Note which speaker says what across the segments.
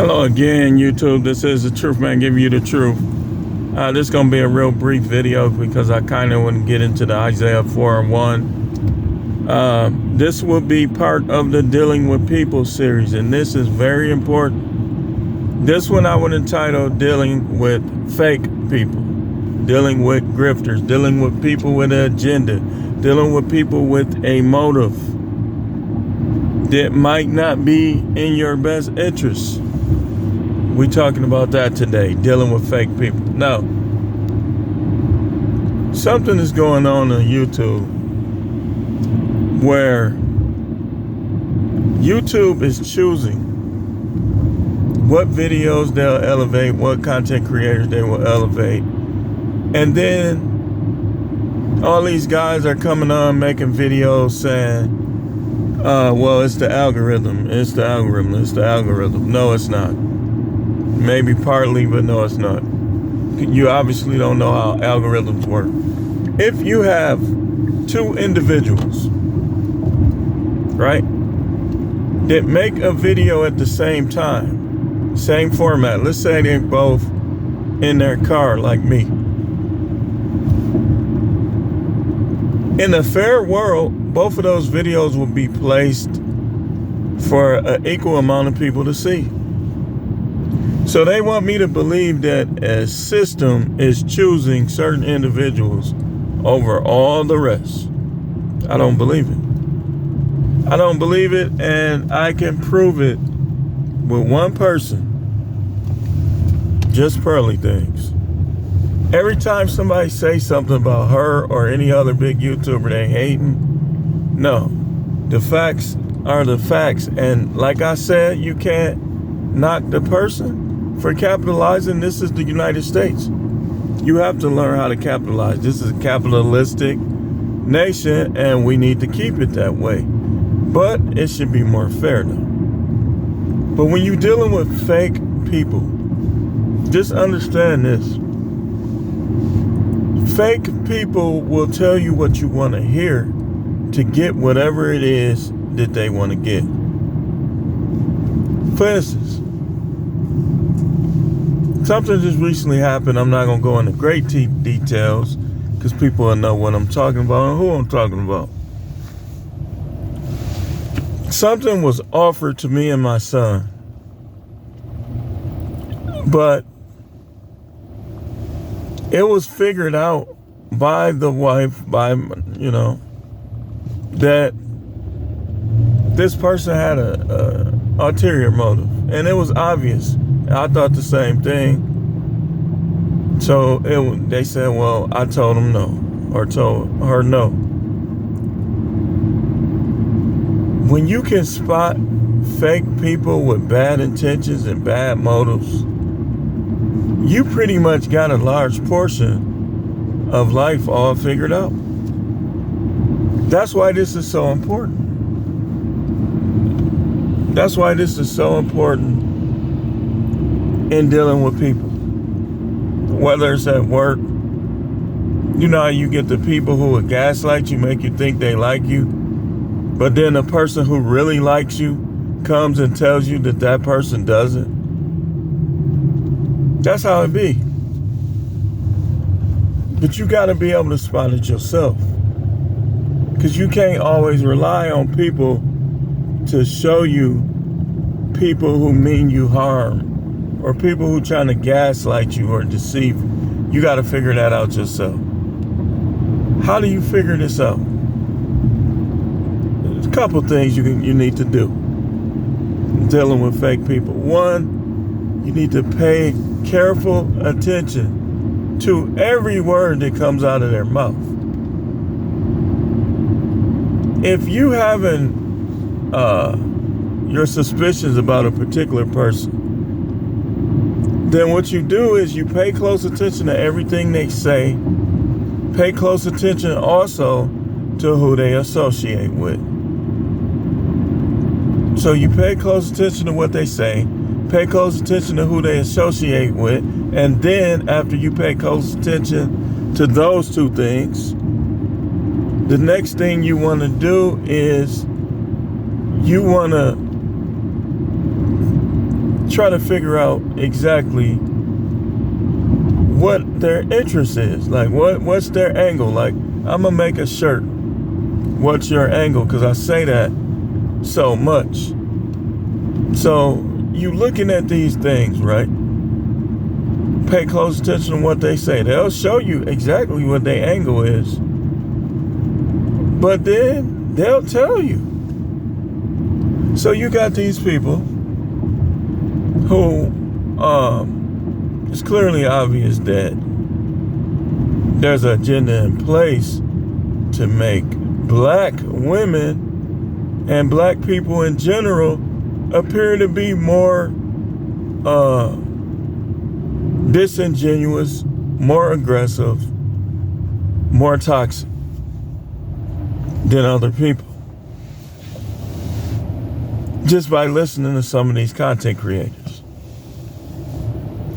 Speaker 1: Hello again, YouTube. This is the Truth Man giving you the truth. This is going to be a real brief video because I kind of want to get into the Isaiah 4:1. This will be part of the Dealing with People series, and this is very important. This one I would entitle Dealing with Fake People, dealing with grifters, dealing with people with an agenda, dealing with people with a motive that might not be in your best interest. We're talking about that today, dealing with fake people. Now, something is going on YouTube where YouTube is choosing what videos they'll elevate, what content creators they will elevate. And then all these guys are coming on making videos saying, well, it's the algorithm. It's the algorithm. It's the algorithm. No, it's not. Maybe partly, but no, it's not. You obviously don't know how algorithms work. If you have two individuals, right, that make a video at the same time, same format. Let's say they're both in their car like me. In a fair world, both of those videos will be placed for an equal amount of people to see. So they want me to believe that a system is choosing certain individuals over all the rest. I don't believe it. I don't believe it, and I can prove it with one person. Just pearly things. Every time somebody says something about her or any other big YouTuber they hating, no. The facts are the facts. And like I said, you can't knock the person for capitalizing. This is the United States. You have to learn how to capitalize. This is a capitalistic nation, and we need to keep it that way. But it should be more fair, though. But when you're dealing with fake people, just understand this. Fake people will tell you what you want to hear to get whatever it is that they want to get. For instance, something just recently happened. I'm not going to go into great details because people will know what I'm talking about and who I'm talking about. Something was offered to me and my son, but it was figured out by the wife, that this person had a ulterior motive, and it was obvious. I thought the same thing. So they said, well, I told him no, or told her no. When you can spot fake people with bad intentions and bad motives, you pretty much got a large portion of life all figured out. That's why this is so important. That's why this is so important in dealing with people. Whether it's at work, you know how you get the people who will gaslight you, make you think they like you, but then the person who really likes you comes and tells you that that person doesn't. That's how it be. But you got to be able to spot it yourself. Because you can't always rely on people to show you people who mean you harm or people who trying to gaslight you or deceive you. You got to figure that out yourself. How do you figure this out? There's a couple things you need to do dealing with fake people. One, you need to pay careful attention to every word that comes out of their mouth. If you having your suspicions about a particular person, then what you do is you pay close attention to everything they say. Pay close attention also to who they associate with. So you pay close attention to what they say, pay close attention to who they associate with, and then after you pay close attention to those two things, the next thing you want to do is you want to try to figure out exactly what their interest is. Like, what's their angle? Like, I'm gonna make a shirt. What's your angle? Because I say that so much. So you looking at these things, right? Pay close attention to what they say. They'll show you exactly what their angle is. But then they'll tell you. So you got these people who it's clearly obvious that there's an agenda in place to make black women and black people in general appear to be more disingenuous, more aggressive, more toxic than other people. Just by listening to some of these content creators.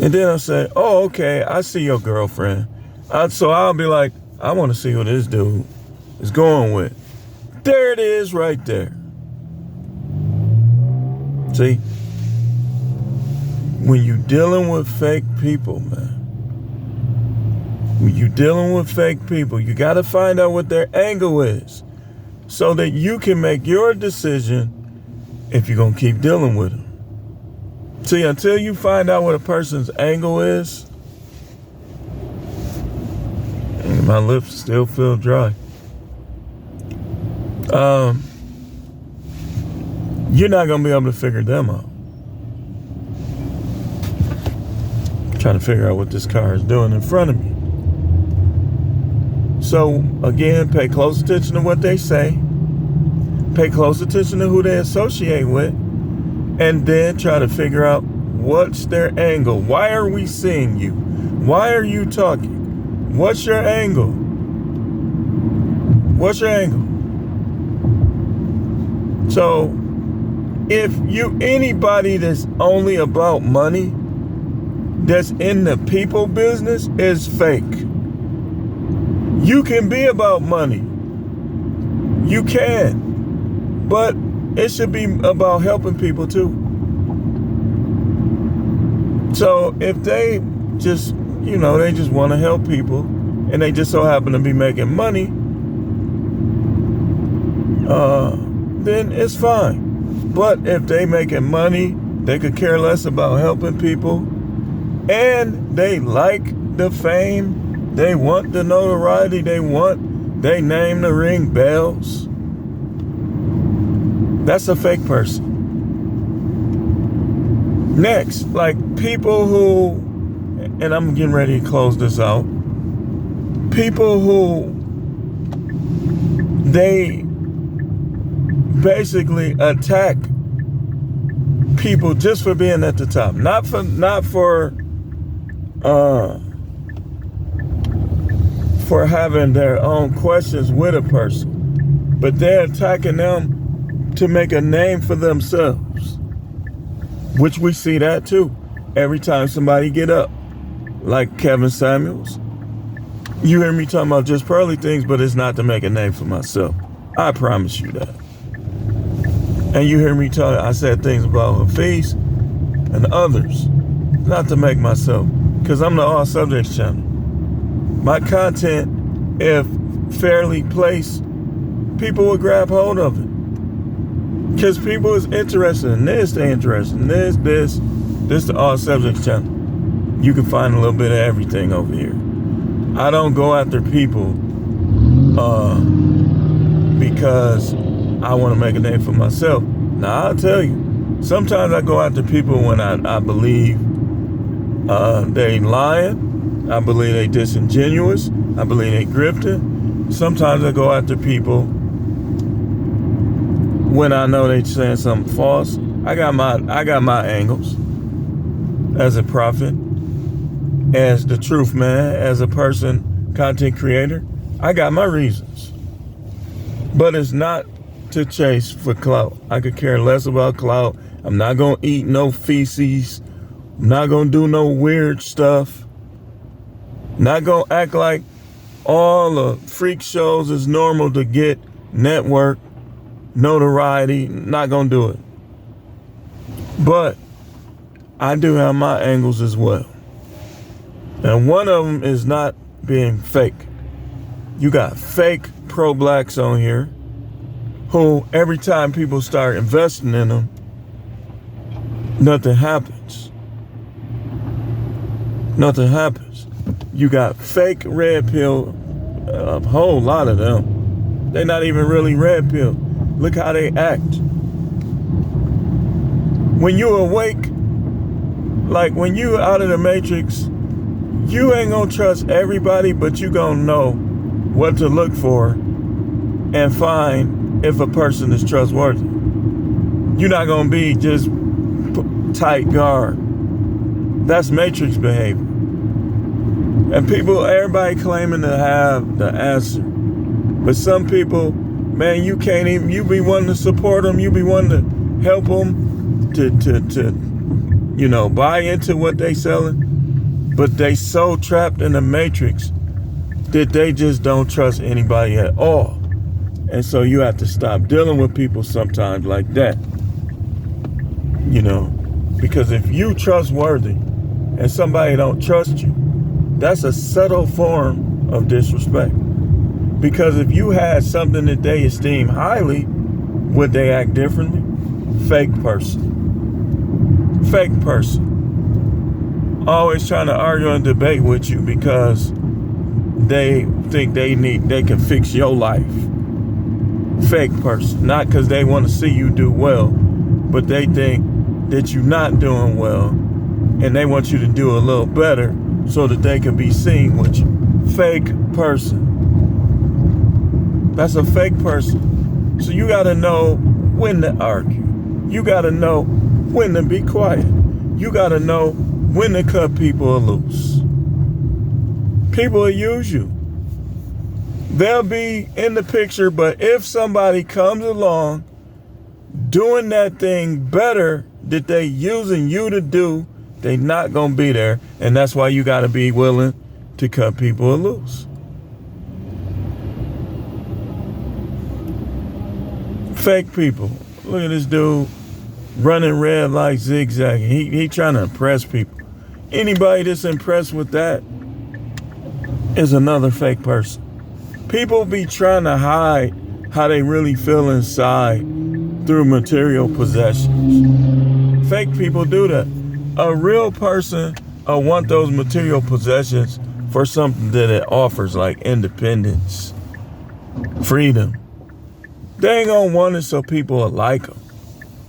Speaker 1: And then I'll say, oh, okay, I see your girlfriend. So I'll be like, I want to see who this dude is going with. There it is right there. See? When you're dealing with fake people, man. When you're dealing with fake people, you got to find out what their angle is so that you can make your decision if you're going to keep dealing with them. See, until you find out what a person's angle is, and my lips still feel dry. You're not going to be able to figure them out. I'm trying to figure out what this car is doing in front of me. So, again, pay close attention to what they say. Pay close attention to who they associate with. And then try to figure out what's their angle. Why are we seeing you? Why are you talking? What's your angle? What's your angle? So, if anybody that's only about money, that's in the people business, is fake. You can be about money. You can. But it should be about helping people too. So if they just, they just want to help people and they just so happen to be making money, then it's fine. But if they making money, they could care less about helping people, and they like the fame, they want the notoriety, they name to ring bells. That's a fake person. Next, like people who, and I'm getting ready to close this out, people who they basically attack people just for being at the top, not for having their own questions with a person, but they're attacking them to make a name for themselves, which we see that too every time somebody get up, like Kevin Samuels. You hear me talking about just pearly things, but it's not to make a name for myself. I promise you that. And you hear me talk, I said things about Hafiz and others, not to make myself, because I'm the All Subjects channel. My content, if fairly placed, people will grab hold of it. Because people is interested in this, they interested in this, the All Subjects channel. You can find a little bit of everything over here. I don't go after people because I want to make a name for myself. Now, I'll tell you, sometimes I go after people when I believe they lying, I believe they disingenuous, I believe they grifting. Sometimes I go after people when I know they saying something false. I got my angles as a prophet, as the truth man, as a person, content creator. I got my reasons. But it's not to chase for clout. I could care less about clout. I'm not going to eat no feces. I'm not going to do no weird stuff. Not going to act like all the freak shows is normal to get network, notoriety. Not going to do it. But I do have my angles as well. And one of them is not being fake. You got fake pro-blacks on here who every time people start investing in them, nothing happens. Nothing happens. You got fake red pill, a whole lot of them. They're not even really red pill. Look how they act. When you awake, like when you out of the matrix, you ain't gonna trust everybody, but you gonna know what to look for and find if a person is trustworthy. You're not gonna be just tight guard. That's matrix behavior. And everybody claiming to have the answer. But some people, man, you can't even, you be wanting to support them, you be wanting to help them to buy into what they selling. But they so trapped in the matrix that they just don't trust anybody at all. And so you have to stop dealing with people sometimes like that. Because if you trustworthy and somebody don't trust you, that's a subtle form of disrespect. Because if you had something that they esteem highly, would they act differently? Fake person. Fake person. Always trying to argue and debate with you because they think they can fix your life. Fake person. Not because they want to see you do well, but they think that you're not doing well and they want you to do a little better so that they can be seen with you. Fake person. That's a fake person. So you got to know when to argue. You got to know when to be quiet. You got to know when to cut people loose. People will use you. They'll be in the picture, but if somebody comes along doing that thing better that they using you to do, they not gonna be there. And that's why you gotta be willing to cut people loose. Fake people. Look at this dude running red lights, zigzagging. He trying to impress people. Anybody that's impressed with that is another fake person. People be trying to hide how they really feel inside through material possessions. Fake people do that. A real person want those material possessions for something that it offers, like independence, freedom. They ain't gonna want it so people will like them.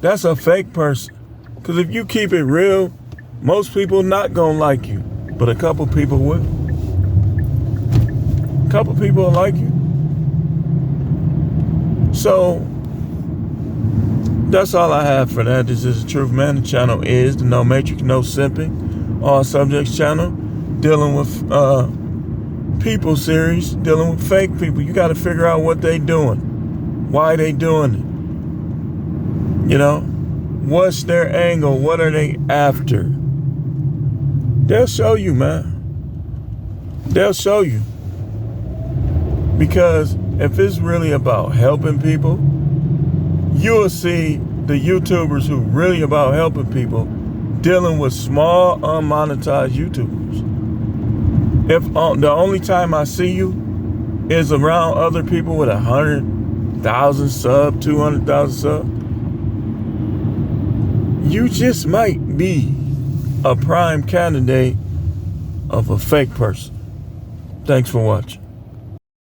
Speaker 1: That's a fake person. Because if you keep it real, most people not gonna like you, but a couple people will. A couple people will like you. So that's all I have for that. This is the Truth Man. The channel is the No Matrix, No Simping, All Subjects channel, dealing with people series, dealing with fake people. You got to figure out what they doing, why they doing it. What's their angle? What are they after? They'll show you, man. They'll show you. Because if it's really about helping people, you'll see the YouTubers who really about helping people dealing with small, unmonetized YouTubers. If the only time I see you is around other people with 100,000 subs, 200,000 subs, you just might be a prime candidate of a fake person. Thanks for watching.